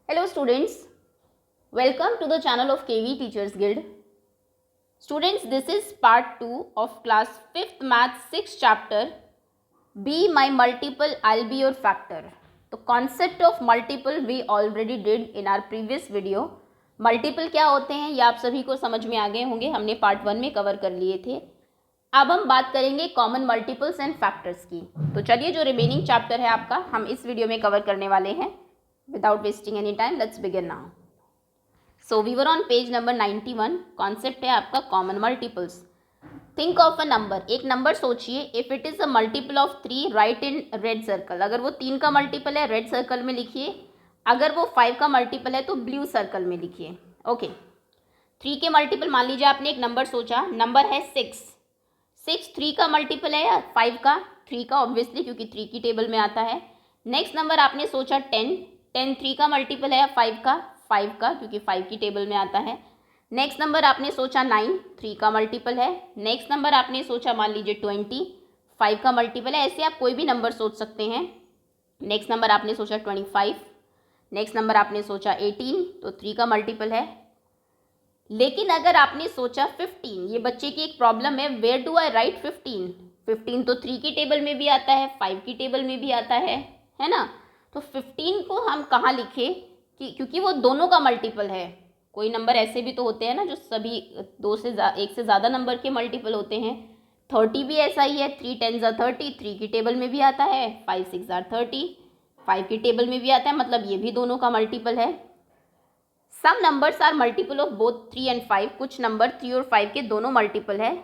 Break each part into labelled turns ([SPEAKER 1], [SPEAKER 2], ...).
[SPEAKER 1] Hello students, welcome to the channel of KV Teachers Guild. Students, this is part 2 of class 5th math 6th chapter, Be My Multiple, I'll Be Your Factor. तो concept of multiple we already did in our previous video. Multiple क्या होते हैं ये आप सभी को समझ में आ गए होंगे, हमने पार्ट 1 में कवर कर लिए थे. अब हम बात करेंगे कॉमन मल्टीपल्स एंड फैक्टर्स की. तो चलिए जो रिमेनिंग चैप्टर है आपका हम इस वीडियो में कवर करने वाले हैं. Without wasting any time, let's begin now. So we were on page number 91. Concept है आपका common multiples. Think of a number. एक नंबर सोचिए. If it is a multiple of 3, write in red circle. अगर वो 3 का multiple है red circle में लिखिए. अगर वो 5 का मल्टीपल है तो ब्लू सर्कल में लिखिए. ओके 3 के मल्टीपल मान लीजिए आपने एक नंबर सोचा. नंबर है 6. 6 3 का मल्टीपल है या 5 का? 3 का ऑब्वियसली, क्योंकि 3 की टेबल में आता है. नेक्स्ट नंबर आपने सोचा 10. 10 3 का मल्टीपल है या 5 का? 5 का, क्योंकि 5 की टेबल में आता है. नेक्स्ट नंबर आपने सोचा 9. 3 का मल्टीपल है. नेक्स्ट नंबर आपने सोचा मान लीजिए 20. 5 का मल्टीपल है. ऐसे आप कोई भी नंबर सोच सकते हैं. नेक्स्ट नंबर आपने सोचा 25. नेक्स्ट नंबर आपने सोचा 18, तो 3 का मल्टीपल है. लेकिन अगर आपने सोचा 15, ये बच्चे की एक प्रॉब्लम है. Where do I right 15? 15 तो 3 की टेबल में भी आता है, 5 की टेबल में भी आता है ना. तो 15 को हम कहाँ लिखें क्योंकि वो दोनों का मल्टीपल है. कोई नंबर ऐसे भी तो होते हैं ना जो सभी एक से ज़्यादा नंबर के मल्टीपल होते हैं. 30 भी ऐसा ही है. 3 10 30, 3 की टेबल में भी आता है. 5 6 30, 5 की टेबल में भी आता है. मतलब ये भी दोनों का मल्टीपल है. Some numbers are multiple of both 3 and 5. कुछ नंबर 3 और 5 के दोनों मल्टीपल है.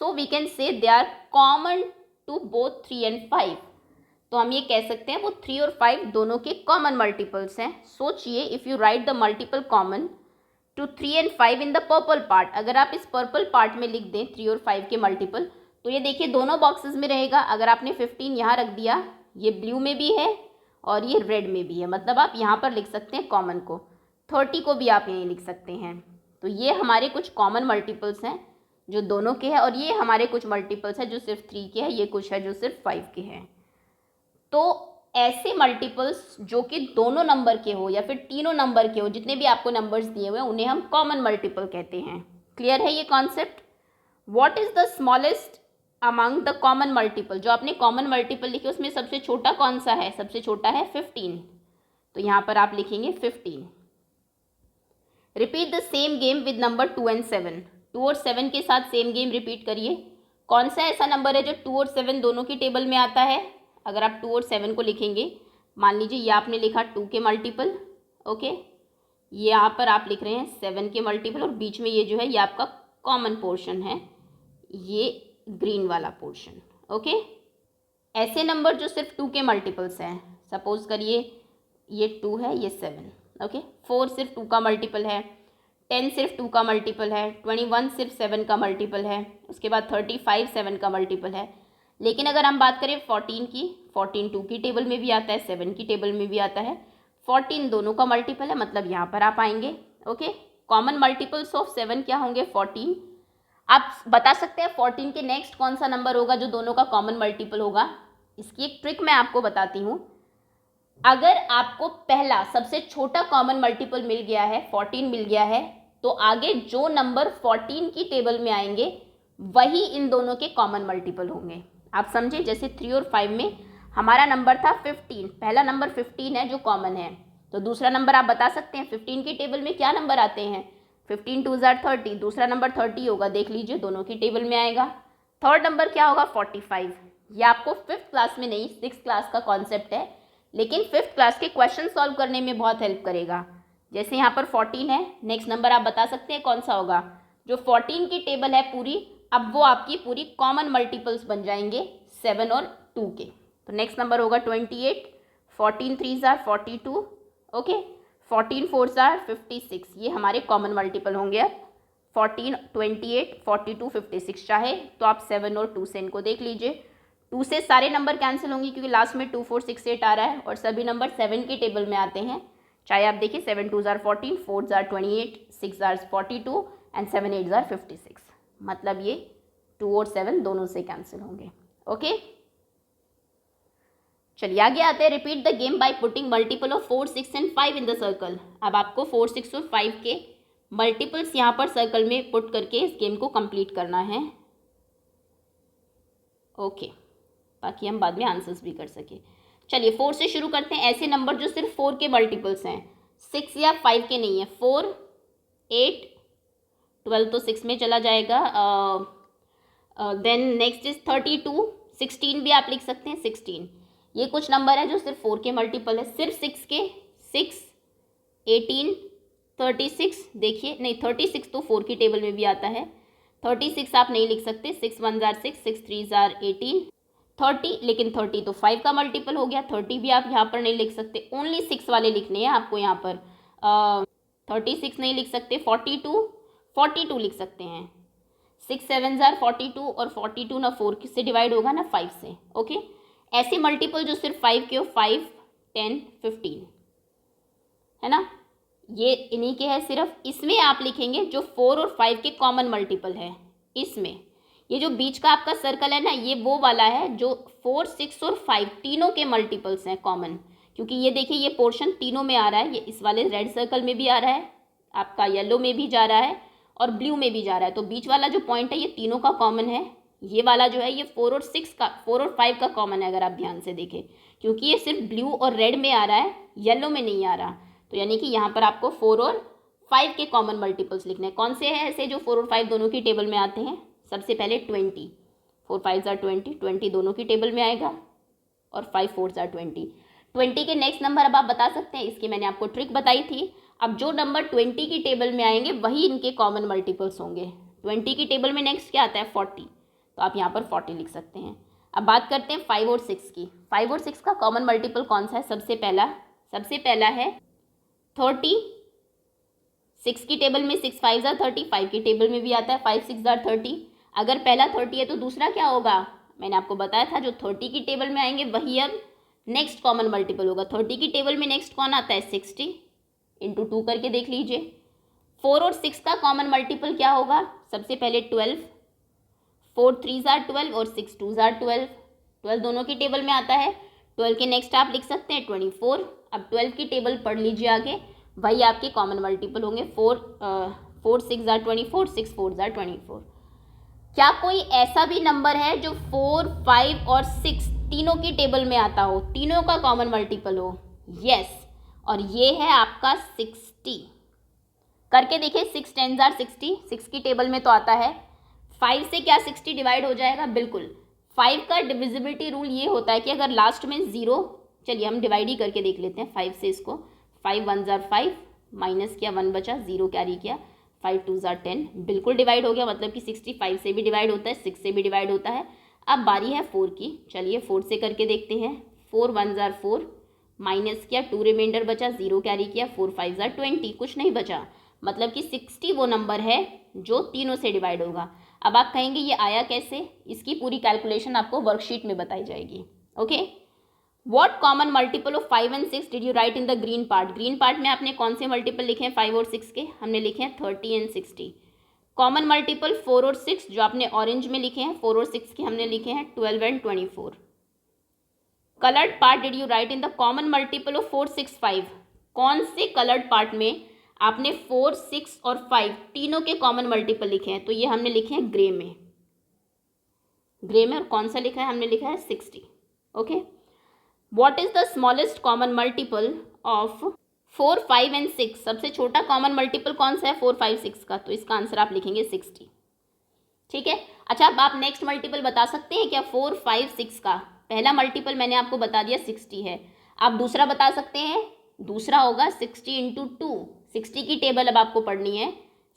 [SPEAKER 1] सो we can say they are common to both 3 and 5. तो हम ये कह सकते हैं वो 3 और 5 दोनों के कॉमन मल्टीपल्स हैं. सोचिए if you write the multiple common to 3 and 5 in the purple part. अगर आप इस पर्पल पार्ट में लिख दें 3 और 5 के मल्टीपल, तो ये देखिए दोनों बॉक्सेस में रहेगा. अगर आपने 15 यहाँ रख दिया, ये ब्लू में भी है और ये रेड में भी है. मतलब आप यहाँ पर लिख सकते हैं कॉमन को. 30 को भी आप यहीं लिख सकते हैं. तो ये हमारे कुछ कॉमन मल्टीपल्स हैं जो दोनों के हैं. और ये हमारे कुछ मल्टीपल्स हैं जो सिर्फ 3 के हैं. ये कुछ है जो सिर्फ 5 के हैं. तो ऐसे मल्टीपल्स जो कि दोनों नंबर के हो या फिर तीनों नंबर के हो, जितने भी आपको नंबर्स दिए हुए हैं उन्हें हम कॉमन मल्टीपल कहते हैं. क्लियर है ये concept? What is the smallest among the common multiple? जो आपने कॉमन मल्टीपल लिखे उसमें सबसे छोटा कौन सा है? सबसे छोटा है 15. तो यहाँ पर आप लिखेंगे 15. Repeat the same game with number 2 and 7. 2 और 7 के साथ सेम गेम रिपीट करिए. कौन सा ऐसा नंबर है जो 2 और 7 दोनों की टेबल में आता है? अगर आप 2 और 7 को लिखेंगे, मान लीजिए ये आपने लिखा 2 के मल्टीपल. ओके, ये यहाँ पर आप लिख रहे हैं 7 के मल्टीपल और बीच में ये जो है ये आपका कॉमन पोर्शन है, ये ग्रीन वाला पोर्शन. ओके, ऐसे नंबर जो सिर्फ 2 के मल्टीपल्स हैं, सपोज करिए ये 2 है, ये 7. ओके, 4 सिर्फ 2 का मल्टीपल है. 10 सिर्फ 2 का मल्टीपल है. 21 सिर्फ 7 का मल्टीपल है. उसके बाद 35 7 का मल्टीपल है. लेकिन अगर हम बात करें 14 की, 14 2 की टेबल में भी आता है, 7 की टेबल में भी आता है. 14 दोनों का मल्टीपल है. मतलब यहाँ पर आप आएंगे. ओके, कॉमन मल्टीपल्स ऑफ 7 क्या होंगे? 14. आप बता सकते हैं 14 के नेक्स्ट कौन सा नंबर होगा जो दोनों का कॉमन मल्टीपल होगा? इसकी एक ट्रिक मैं आपको बताती हूँ. अगर आपको पहला सबसे छोटा कॉमन मल्टीपल मिल गया है, 14 मिल गया है, तो आगे जो नंबर 14 की टेबल में आएंगे वही इन दोनों के कॉमन मल्टीपल होंगे. आप समझे? जैसे 3 और 5 में हमारा नंबर था 15. पहला नंबर 15 है जो कॉमन है. तो दूसरा नंबर आप बता सकते हैं 15 की टेबल में क्या नंबर आते हैं? 15 2 30. दूसरा नंबर 30 होगा. देख लीजिए दोनों की टेबल में आएगा. थर्ड नंबर क्या होगा? 45. ये आपको 5th क्लास में नहीं 6th क्लास का कॉन्सेप्ट है, लेकिन 5th क्लास के क्वेश्चन सॉल्व करने में बहुत हेल्प करेगा. जैसे यहाँ पर 14 है, नेक्स्ट नंबर आप बता सकते हैं कौन सा होगा? जो 14 की टेबल है पूरी, अब वो आपकी पूरी कॉमन मल्टीपल्स बन जाएंगे 7 और 2 के. तो नेक्स्ट नंबर होगा 28. 14 3 42. ओके, 14 4 56. ये हमारे कॉमन मल्टीपल होंगे. अब 14 28 42 56. चाहे तो आप 7 और 2 से इनको देख लीजिए. 2 से सारे नंबर कैंसिल होंगे क्योंकि लास्ट में 2 4 6 8 आ रहा है और सभी नंबर 7 की टेबल में आते हैं. चाहे आप देखिए 7 2 14, 4 28, 6 42 एंड 7 8 56. मतलब ये 2 और 7 दोनों से कैंसिल होंगे. ओके, चलिए आगे आते हैं। Repeat the game by putting multiple of 4, 6 and 5 in the circle. अब आपको 4, 6 और 5 के मल्टीपल्स यहाँ पर सर्कल में पुट करके इस गेम को कंप्लीट करना है। ओके, ताकि हम बाद में आंसर्स भी कर सके। चलिए 4 से शुरू करते हैं। ऐसे नंबर जो सिर्फ 4 के मल्टीपल्स हैं, 6 या 5 के नहीं है। 4, 8, 12 तो 6 में चला जाएगा। देन नेक्स्ट इज 32, 16 भी आप लिख सकते हैं। 16 ये कुछ नंबर है जो सिर्फ 4 के मल्टीपल है, सिर्फ 6 के। 6, 18, 36, देखिए नहीं 36 तो 4 की टेबल में भी आता है। 36 आप नहीं लिख सकते। 6 1 जार 6, 6 3 जार 18, 30, लेकिन 30 तो 5 का मल्टीपल हो गया। 30 भी आप यहाँ पर नहीं लिख सकते, ओनली 6 वाले लिखने हैं आपको यहाँ पर। 36 नहीं लिख सकते। 42 लिख सकते हैं। 6 7 जार 42 और 42 ना 4 से डिवाइड होगा ना 5 से। ओके, ऐसे मल्टीपल जो सिर्फ 5 के हो, 5, 10, 15 है ना, ये इन्हीं के है सिर्फ। इसमें आप लिखेंगे जो 4 और 5 के कॉमन मल्टीपल है। इसमें ये जो बीच का आपका सर्कल है ना, ये वो वाला है जो 4, 6 और 5 तीनों के मल्टीपल्स हैं कॉमन। क्योंकि ये देखिए ये पोर्शन तीनों में आ रहा है। ये इस वाले रेड सर्कल में भी आ रहा है, आपका येलो में भी जा रहा है और ब्लू में भी जा रहा है। तो बीच वाला जो पॉइंट है ये तीनों का कॉमन है। ये वाला जो है ये 4 और 5 का कॉमन है, अगर आप ध्यान से देखें, क्योंकि ये सिर्फ ब्लू और रेड में आ रहा है, येलो में नहीं आ रहा। तो यानी कि यहाँ पर आपको 4 और 5 के कॉमन मल्टीपल्स लिखने हैं। कौन से हैं ऐसे जो 4 और 5 दोनों की टेबल में आते हैं? सबसे पहले 20, 4 5 जार 20, 20 दोनों की टेबल में आएगा, और 5 4 जार 20। 20 के नेक्स्ट नंबर अब आप बता सकते हैं, इसकी मैंने आपको ट्रिक बताई थी। अब जो नंबर 20 की टेबल में आएंगे वही इनके कॉमन मल्टीपल्स होंगे। 20 की टेबल में नेक्स्ट क्या आता है? 40, तो आप यहाँ पर 40 लिख सकते हैं। अब बात करते हैं 5 और 6 की। 5 और 6 का कॉमन मल्टीपल कौन सा है? सबसे पहला है 30। 6 की टेबल में 6 5 जार 30, 5 की टेबल में भी आता है 5 6 जार 30। अगर पहला 30 है तो दूसरा क्या होगा? मैंने आपको बताया था जो 30 की टेबल में आएंगे वही अब नेक्स्ट कॉमन मल्टीपल होगा। 30 की टेबल में नेक्स्ट कौन आता है? 60, इंटू 2 करके देख लीजिए। 4 और 6 का कॉमन मल्टीपल क्या होगा? सबसे पहले 12, 4 3 जार 12 और 6 2 जार 12। 12 दोनों की टेबल में आता है। 12 के नेक्स्ट आप लिख सकते हैं 24। अब 12 की टेबल पढ़ लीजिए आगे, वही आपके कॉमन मल्टीपल होंगे। 4 6 जार 24, 6 4 जार 24। क्या कोई ऐसा भी नंबर है जो 4 5 और 6 तीनों की टेबल में आता हो, तीनों का कॉमन मल्टीपल हो? यस, और ये है आपका 60। करके देखिए, 6 10 जार 60, 6 की टेबल में तो आता है। 5 से क्या 60 डिवाइड हो जाएगा? बिल्कुल। 5 का डिविजिबिलिटी रूल ये होता है कि अगर लास्ट में 0, चलिए हम डिवाइड ही करके देख लेते हैं 5 से इसको। 5 1 जार 5, माइनस किया 1 बचा, 0 कैरी किया, 5 2 जार 10, बिल्कुल डिवाइड हो गया। मतलब कि 65 से भी डिवाइड होता है, 6 से भी डिवाइड होता है। अब बारी है 4 की। चलिए 4 से करके देखते हैं। 4 1 जार 4, माइनस किया 2 रिमाइंडर बचा, 0 कैरी किया, 4 5 जार 20, कुछ नहीं बचा। मतलब कि 60 वो नंबर है जो तीनों से डिवाइड होगा। अब आप कहेंगे ये आया कैसे? इसकी पूरी कैलकुलेशन आपको वर्कशीट में बताई जाएगी। Okay, what common multiple of 5 and 6 did you right in the green part? Green part में आपने कौन से मल्टीपल लिखे हैं 5 और 6 के? हमने लिखे हैं 30 and 60। कॉमन मल्टीपल 4 और 6 जो आपने ऑरेंज में लिखे हैं, 4 और 6 के हमने लिखे हैं 12 and 24। Coloured part did you right in the common multiple of 4 6 5? कौन से कलर्ड पार्ट में आपने 4 6 और 5 तीनों के कॉमन मल्टीपल लिखे हैं? तो ये हमने लिखे हैं ग्रे में। और कौन सा लिखा है? हमने लिखा है 60। Okay, what is the smallest common multiple of 4 5 and 6? सबसे छोटा कॉमन मल्टीपल कौन सा है 4 5 6 का? तो इसका आंसर आप लिखेंगे 60। ठीक है। अच्छा, अब आप नेक्स्ट मल्टीपल बता सकते हैं क्या? 4 5 6 का पहला मल्टीपल मैंने आपको बता दिया 60 है। आप दूसरा बता सकते हैं? दूसरा होगा 60 इंटू 2। 60 की टेबल अब आपको पढ़नी है।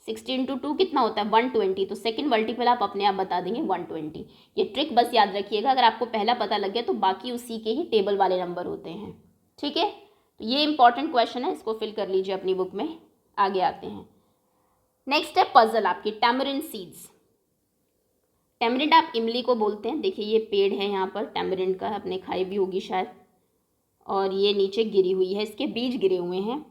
[SPEAKER 1] 60 इंटू 2 कितना होता है? 120। तो सेकंड मल्टीपल आप अपने आप बता देंगे 120। ये ट्रिक बस याद रखिएगा, अगर आपको पहला पता लग गया तो बाकी उसी के ही टेबल वाले नंबर होते हैं। ठीक है, तो ये इंपॉर्टेंट क्वेश्चन है, इसको फिल कर लीजिए अपनी बुक में। आगे आते हैं। नेक्स्ट है पजल आपकी, टैमरिंड सीड्स। टैमरिंड आप इमली को बोलते हैं। देखिए ये पेड़ है यहाँ पर टैमरिंड का, आपने खाई भी होगी शायद, और ये नीचे गिरी हुई है, इसके बीज गिरे हुए हैं।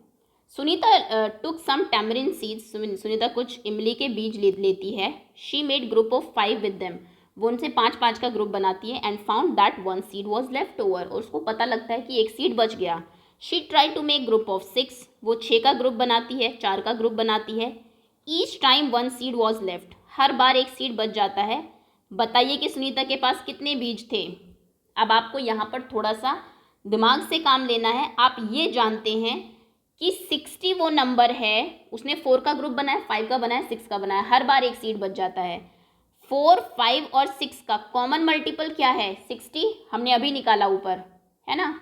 [SPEAKER 1] सुनीता टुक सम टैमरिन सीड्स। सुनीता कुछ इमली के बीज लेती है। She made group of 5 with them. वो उनसे 5-5 का ग्रुप बनाती है and found that 1 seed was left over, और उसको पता लगता है कि एक सीड बच गया. She try to make group of 6, वो 6 का ग्रुप बनाती है, 4 का ग्रुप बनाती है. Each time 1 seed was left, हर बार एक सीड बच जाता है. बताइए कि सुनीता के पास कितने बीज थे. अब आपको यहाँ पर थोड़ा सा दिमाग से काम लेना है. आप ये जानते हैं कि 60 वो नंबर है, उसने 4 का ग्रुप बनाया, 5 का बनाया, 6 का बनाया, हर बार एक सीड बच जाता है. 4, 5 और 6 का कॉमन मल्टीपल क्या है? 60. हमने अभी निकाला ऊपर, है ना.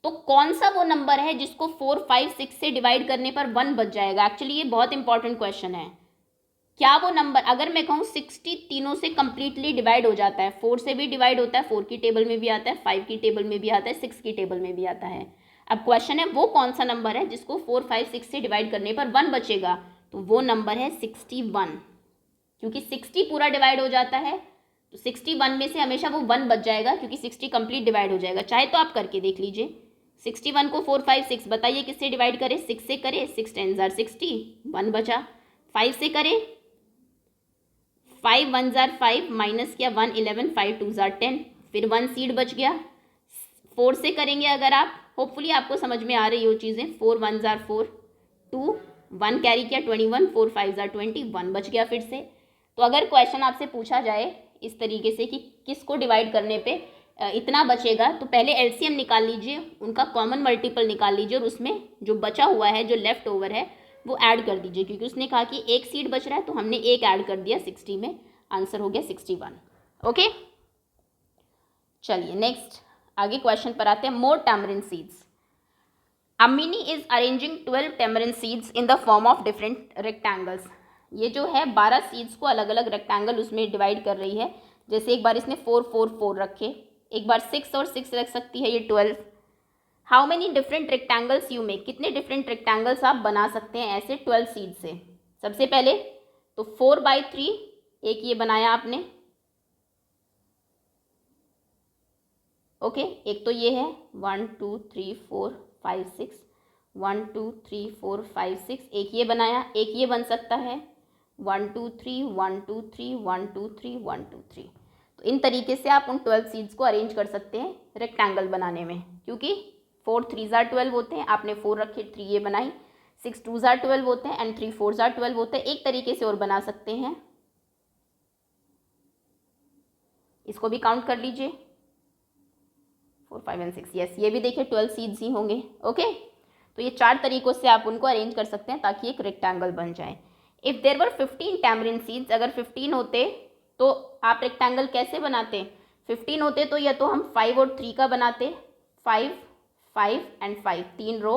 [SPEAKER 1] तो कौन सा वो नंबर है जिसको 4, 5, 6 से डिवाइड करने पर 1 बच जाएगा? एक्चुअली ये बहुत इंपॉर्टेंट क्वेश्चन है. क्या वो नंबर, अगर मैं कहूँ 60 तीनों से कंप्लीटली डिवाइड हो जाता है, 4 से भी डिवाइड होता है, 4 की टेबल में भी आता है, 5 की टेबल में भी आता है, 6 की टेबल में भी आता है. अब क्वेश्चन है वो कौन सा नंबर है जिसको 4, 5, 6 से डिवाइड करने पर 1 बचेगा? तो वो नंबर है 61, क्योंकि 60 पूरा डिवाइड हो जाता है, तो 61 में से हमेशा वो 1 बच जाएगा, क्योंकि 60 कंप्लीट डिवाइड हो जाएगा. चाहे तो आप करके देख लीजिए. 61 को 4, 5, 6 बताइए किससे डिवाइड करें? 6 से करें. 6 10 जार 60, 1 बचा. 5 से करें, 5 1 जार 5, माइनस किया 1 11, 5 2 जार 10, फिर 1 सीड बच गया. 4 से करेंगे अगर आप, होपफुली आपको समझ में आ रही हो चीज़ें. 4 1 जार 4, 2 1 कैरी किया 21, 4 5 जार 20, 1 बच गया फिर से. तो अगर क्वेश्चन आपसे पूछा जाए इस तरीके से कि किसको डिवाइड करने पे इतना बचेगा, तो पहले एलसीएम निकाल लीजिए, उनका कॉमन मल्टीपल निकाल लीजिए, और उसमें जो बचा हुआ है, जो लेफ्ट ओवर है, वो ऐड कर दीजिए. क्योंकि उसने कहा कि एक सीड बच रहा है, तो हमने एक ऐड कर दिया 60 में, आंसर हो गया 61. ओके, चलिए नेक्स्ट आगे क्वेश्चन पर आते हैं. More tamarind seeds. Amini is arranging 12 tamarind seeds in the form of different rectangles. ये जो है 12 सीड्स को अलग अलग रेक्टेंगल उसमें डिवाइड कर रही है. जैसे एक बार इसने 4 4 4 रखे, एक बार 6 और 6 रख सकती है, ये 12. How many different rectangles you make, कितने डिफरेंट रेक्टेंगल्स आप बना सकते हैं ऐसे 12 सीड से? सबसे पहले तो 4/3 एक ये बनाया आपने. ओके, एक तो ये है 1 2 3 4 5 6, 1 2 3 4 5 6. एक ये बनाया, एक ये बन सकता है 1 2 3 1 2 3 1 2 3 1 2 3. तो इन तरीके से आप उन 12 सीड्स को अरेंज कर सकते हैं रेक्टेंगल बनाने में. क्योंकि 4 3 जार 12 होते हैं, आपने 4 रखे, 3 ये बनाई. 6 2 जार 12 होते हैं एंड 3 4 जार 12 होते हैं. एक तरीके से और बना सकते हैं, इसको भी काउंट कर लीजिए 4 5 एंड 6. यस, ये भी देखिए 12 सीड्स ही होंगे. ओके, तो ये 4 तरीकों से आप उनको अरेंज कर सकते हैं ताकि एक रेक्टेंगल बन जाए. If there were 15 tamarind seeds, अगर 15 होते तो आप रेक्टेंगल कैसे बनाते? 15 होते तो या तो हम 5 और 3 का बनाते, 5 5 एंड 5, 3 रो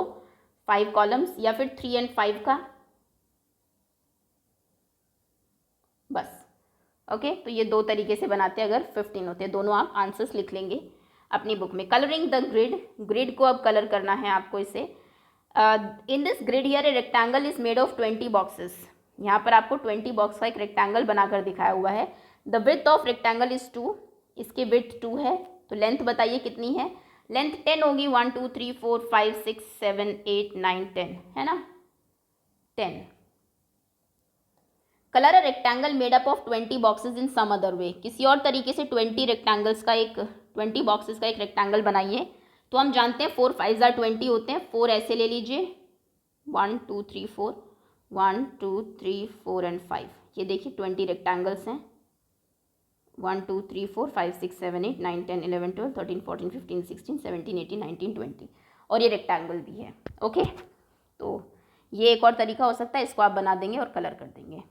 [SPEAKER 1] 5 कॉलम्स, या फिर 3 एंड 5 का, बस. ओके, तो ये 2 तरीके से बनाते हैं अगर 15 होते. दोनों आप आंसर्स लिख लेंगे अपनी बुक में. कलरिंग द ग्रिड, ग्रिड को अब कलर करना है आपको इसे. In this grid here a rectangle is made of 20 boxes. यहाँ पर आपको 20 बॉक्स का एक रेक्टेंगल बनाकर दिखाया हुआ है. The width of rectangle is 2, इसकी विड्थ 2 है. तो लेंथ बताइए कितनी है? लेंथ 10 होगी. 1 2 3 4 5 6 7 8 9 10, है ना, 10. Colour a rectangle made up of 20 boxes in some other way. किसी और तरीके से 20 रेक्टेंगल्स का एक 20 बॉक्सेस का एक रेक्टेंगल बनाइए. तो हम जानते हैं 4 5 जार 20 होते हैं. 4 ऐसे ले लीजिए, 1 2 3 4, 1 2 3 4 एंड 5. ये देखिए 20 रेक्टेंगल्स हैं. 1 2 3 4 5 6 7 8 9 10 11 12 13 14 15 16 17 18 19 20, और ये रेक्टेंगल भी है. ओके, तो ये एक और तरीका हो सकता है, इसको आप बना देंगे और कलर कर देंगे.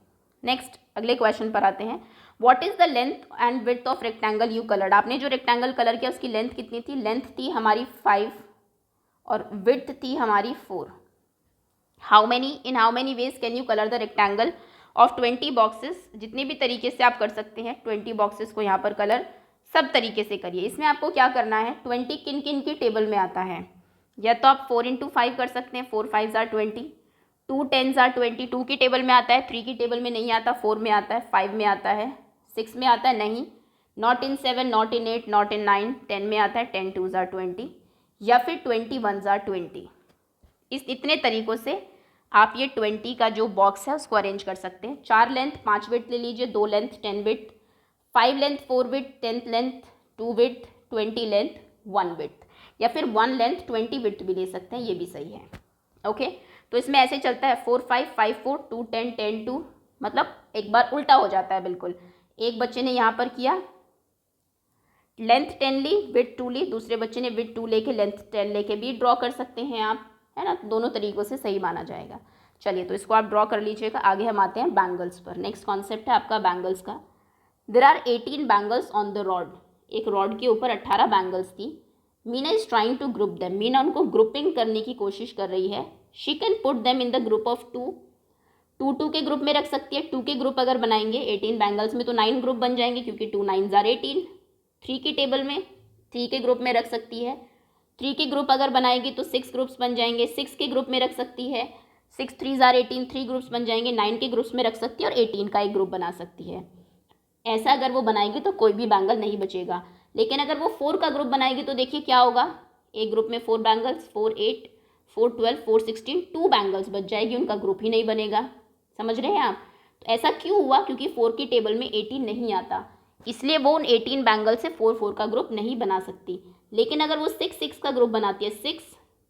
[SPEAKER 1] नेक्स्ट अगले क्वेश्चन पर आते हैं. What is the length and width of rectangle you coloured. आपने जो रेक्टेंगल कलर किया उसकी लेंथ कितनी थी? लेंथ थी हमारी 5 और विड्थ थी हमारी 4. How many ways can you colour the rectangle of 20 boxes. जितने भी तरीके से आप कर सकते हैं 20 बॉक्सेस को यहाँ पर कलर सब तरीके से करिए. इसमें आपको क्या करना है, 20 किन किन की टेबल में आता है? या तो आप 4 × 5 कर सकते हैं, 4 5 जार 20, 2 10 जार 20, 2 की टेबल में आता है, 3 की टेबल में नहीं आता, 4 में आता है, 5 में आता है, 6 में आता है नहीं, not in 7, not in 8, not in 9, 10 में आता है, 10 2 जार 20, या फिर 21 जार 20. इतने तरीक़ों से आप ये 20 का जो बॉक्स है उसको अरेंज कर सकते हैं. 4 लेंथ 5 विड्थ ले लीजिए, 2 length 10 width, 5 length 4 width, 10 length 2 width, 20 length 1 width, या फिर 1 लेंथ 20 विड्थ भी ले सकते हैं, ये भी सही है। ओके, तो इसमें ऐसे चलता है 4 5 5 4 2 10 10 2, मतलब एक बार उल्टा हो जाता है बिल्कुल। एक बच्चे ने यहाँ पर किया लेंथ 10 ली, विड्थ 2 ली, दूसरे बच्चे ने विड्थ 2 लेके लेंथ 10 लेके भी ड्रॉ कर सकते हैं आप, है ना, दोनों तरीक़ों से सही माना जाएगा। चलिए, तो इसको आप ड्रॉ कर लीजिएगा। आगे हम आते हैं बैंगल्स पर। नेक्स्ट कॉन्सेप्ट है आपका बैंगल्स का। There are 18 bangles on the rod. एक रॉड के ऊपर 18 बैंगल्स थी। Meena is trying to group them. Meena उनको ग्रुपिंग करने की कोशिश कर रही है। She can put them in the group of 2। 2 2 के ग्रुप में रख सकती है। 2 के ग्रुप अगर बनाएंगे 18 बैंगल्स में तो 9 ग्रुप बन जाएंगे, क्योंकि 2 9 जार 18। 3 की टेबल में 3 के ग्रुप में रख सकती है। 3 के ग्रुप अगर बनाएगी तो 6 ग्रुप्स बन जाएंगे। 6 के ग्रुप में रख सकती है। 6 3 जार 18, 3 ग्रुप्स बन जाएंगे। 9 के ग्रुप्स में रख सकती है और 18 का एक ग्रुप बना सकती है। ऐसा अगर वो बनाएगी तो कोई भी बैंगल नहीं बचेगा। लेकिन अगर वो 4 का ग्रुप बनाएगी तो देखिए क्या होगा। एक ग्रुप में 4 बैंगल्स, 4 8 4 12 4 16, 2 बैंगल्स बच जाएगी, उनका ग्रुप ही नहीं बनेगा। समझ रहे हैं आप? तो ऐसा क्यों हुआ? क्योंकि 4 की टेबल में 18 नहीं आता, इसलिए वो उन 18 बैंगल से 4 4 का ग्रुप नहीं बना सकती। लेकिन अगर वो 6 6 का ग्रुप बनाती है, 6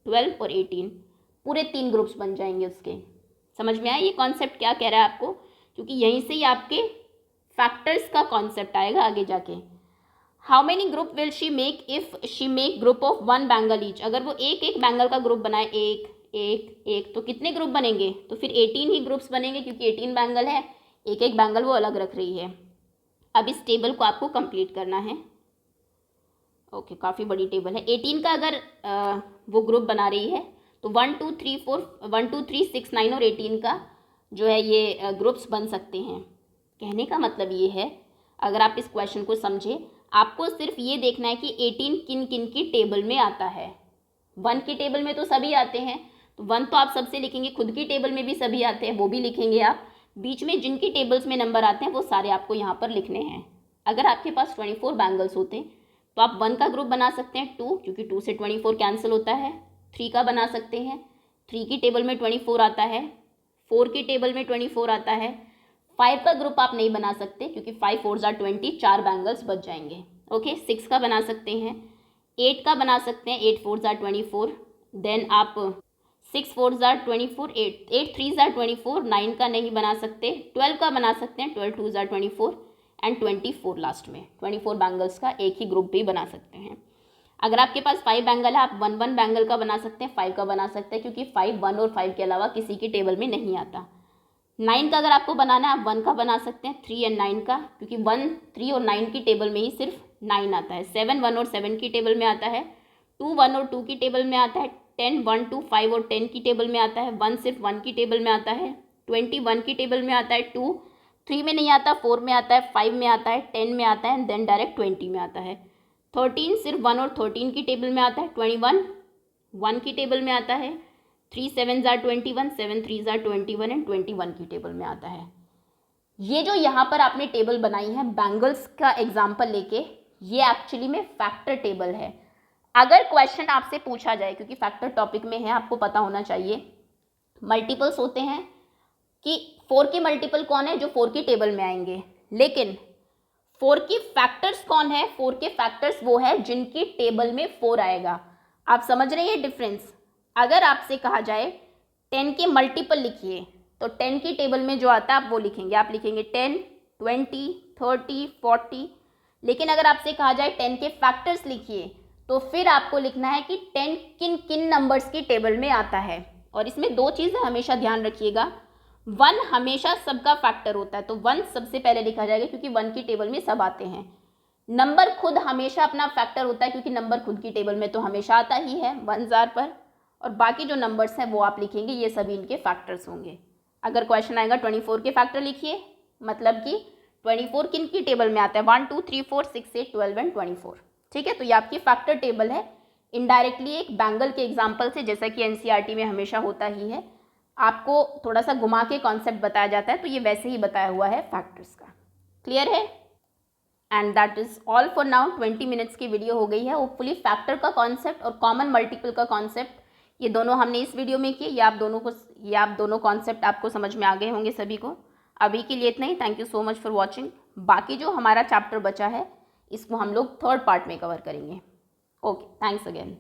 [SPEAKER 1] 12 और 18, पूरे 3 ग्रुप्स बन जाएंगे उसके। समझ में आया ये कॉन्सेप्ट क्या कह रहा है आपको? क्योंकि यहीं से ही आपके फैक्टर्स का कॉन्सेप्ट आएगा आगे जाके। How many group will she make if she make group of 1 bangle each. अगर वो एक एक बैंगल का ग्रुप बनाए, एक एक एक, तो कितने ग्रुप बनेंगे? तो फिर 18 ही ग्रुप्स बनेंगे, क्योंकि 18 बैंगल है, एक एक बैंगल वो अलग रख रही है। अब इस टेबल को आपको कंप्लीट करना है। ओके, काफ़ी बड़ी टेबल है। 18 का अगर वो ग्रुप बना रही है तो 1 2 3 4 1 2 3 6 9 और 18 का जो है ये ग्रुप्स बन सकते हैं। कहने का मतलब ये है, अगर आप इस क्वेश्चन को समझे, आपको सिर्फ ये देखना है कि 18 किन किन की टेबल में आता है। 1 की टेबल में तो सभी आते हैं, तो 1 तो आप सबसे लिखेंगे। खुद की टेबल में भी सभी आते हैं, वो भी लिखेंगे आप। बीच में जिनकी टेबल्स में नंबर आते हैं वो सारे आपको यहाँ पर लिखने हैं। अगर आपके पास 24 बैंगल्स होते तो आप 1 का ग्रुप बना सकते हैं 2, क्योंकि 2 से 24 कैंसिल होता है। 3 का बना सकते हैं, 3 की टेबल में 24 आता है। 4 की टेबल में 24 आता है। 5 का ग्रुप आप नहीं बना सकते, क्योंकि 5 4 जार 20, 4 बैंगल्स बच जाएंगे। ओके, 6 का बना सकते हैं, 8 का बना सकते हैं, 8 4 जार 24, देन आप 6 4 जार 24, 8 3 जार 24, 9 का नहीं बना सकते। 12 का बना सकते हैं, 12 2 जार 24 एंड 24 लास्ट में। 24 बैंगल्स का एक ही ग्रुप भी बना सकते हैं। अगर आपके पास 5 बैंगल है, आप 1 1 बैंगल का बना सकते हैं, 5 का बना सकते हैं, क्योंकि 5 1 और 5 के अलावा किसी की टेबल में नहीं आता। 9 का अगर आपको बनाना है, आप 1 का बना सकते हैं, 3 एंड 9 का, क्योंकि 1 3 और 9 की टेबल में ही सिर्फ 9 आता है। 7 1 और 7 की टेबल में आता है। 2 1 और 2 की टेबल में आता है। 10 1 2 5 और 10 की टेबल में आता है। 1 सिर्फ 1 की टेबल में आता है। 20 1 की टेबल में आता है। 2 3 में नहीं आता, 4 में आता है, 5 में आता है, 10 में आता है, देन डायरेक्ट 20 में आता है। 13 सिर्फ 1 और 13 की टेबल में आता है। 21 1 की टेबल में आता है। 3 7 जार 21, 7 3 जार 21 एंड 21 की टेबल में आता है। ये जो यहाँ पर आपने टेबल बनाई है बैंगल्स का एग्जाम्पल लेके, ये एक्चुअली में फैक्टर टेबल है। अगर क्वेश्चन आपसे पूछा जाए, क्योंकि फैक्टर टॉपिक में है, आपको पता होना चाहिए, मल्टीपल्स होते हैं कि 4 की मल्टीपल कौन है, जो 4 की टेबल में आएंगे, लेकिन 4 की फैक्टर्स कौन है? 4 के फैक्टर्स वो है जिनकी टेबल में 4 आएगा। आप समझ रहे हैं डिफरेंस? अगर आपसे कहा जाए 10 के मल्टीपल लिखिए, तो 10 की टेबल में जो आता है आप वो लिखेंगे। आप लिखेंगे 10 20 30 40। लेकिन अगर आपसे कहा जाए 10 के फैक्टर्स लिखिए, तो फिर आपको लिखना है कि 10 किन किन नंबर्स की टेबल में आता है। और इसमें 2 चीज़ें हमेशा ध्यान रखिएगा। 1 हमेशा सबका फैक्टर होता है, तो 1 सबसे पहले लिखा जाएगा, क्योंकि 1 की टेबल में सब आते हैं। नंबर खुद हमेशा अपना फैक्टर होता है, क्योंकि नंबर खुद की टेबल में तो हमेशा आता ही है 1 जार पर। और बाकी जो नंबर्स हैं वो आप लिखेंगे, ये सभी इनके फैक्टर्स होंगे। अगर क्वेश्चन आएगा 24 के फैक्टर लिखिए, मतलब कि 24 किन की टेबल में आता है? 1 2 3 4 6 8 12 एंड 24। ठीक है, तो ये आपकी फैक्टर टेबल है। इनडायरेक्टली एक बैंगल के एग्जाम्पल से, जैसा कि एनसीईआरटी में हमेशा होता ही है, आपको थोड़ा सा घुमा के कॉन्सेप्ट बताया जाता है, तो ये वैसे ही बताया हुआ है फैक्टर्स का। क्लियर है? And that is all for now. 20 minutes की वीडियो हो गई है। होपफुली फैक्टर का कॉन्सेप्ट और कॉमन मल्टीपल का कॉन्सेप्ट, ये दोनों हमने इस वीडियो में किए। ये आप दोनों कॉन्सेप्ट आपको समझ में आ गए होंगे सभी को। अभी के लिए इतना ही। Thank you so much for watching. बाकी जो हमारा चैप्टर बचा है इसको हम लोग थर्ड पार्ट में कवर करेंगे. Okay, thanks again.